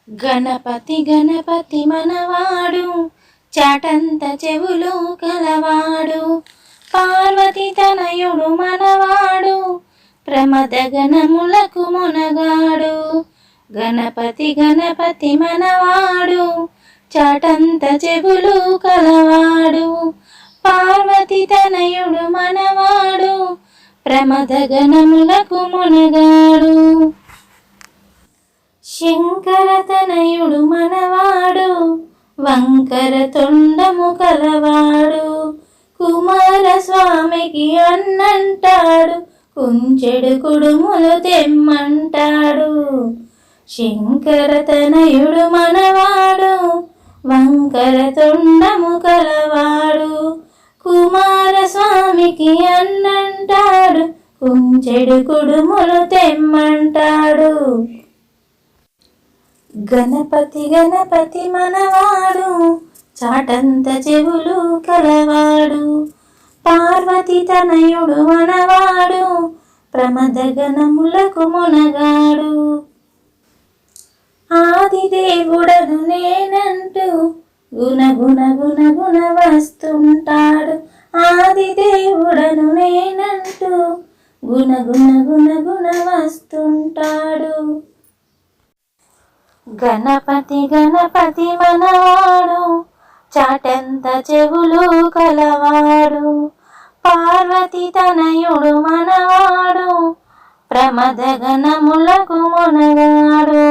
గణపతి గణపతి మనవాడు, చాటంత చెవులు కలవాడు, పార్వతి తనయుడు మనవాడు, ప్రమద గణములకు మునగాడు. గణపతి గణపతి మనవాడు, చాటంత చెవులు కలవాడు, పార్వతి తనయుడు మనవాడు, ప్రమద గణములకు మునగాడు. శంకర తనయుడు మనవాడు, వంకర తొండము కలవాడు, కుమారస్వామికి అన్నంటాడు, కుంచెడు కుడుములు తెమ్మంటాడు. శంకర తనయుడు మనవాడు, వంకర తొండము కలవాడు, కుమారస్వామికి అన్నంటాడు, కుంచెడు కుడుములు తెమ్మంటాడు. గణపతి గణపతి మనవాడు, చాటంత చెవులు కలవాడు, పార్వతి తనయుడు మనవాడు, ప్రమద గణములకు మునగాడు. ఆదిదేవుడను నేనంటూ గుణగుణ గుణగుణ వస్తుంటాడు, ఆదిదేవుడను నేనంటూ గుణగుణ గుణగుణ వస్తుంటాడు. గణపతి గణపతి మనవాడు, చాటంత చెవులు కలవాడు, పార్వతి తనయుడు మనవాడు, ప్రమద గణములకు మునగాడు.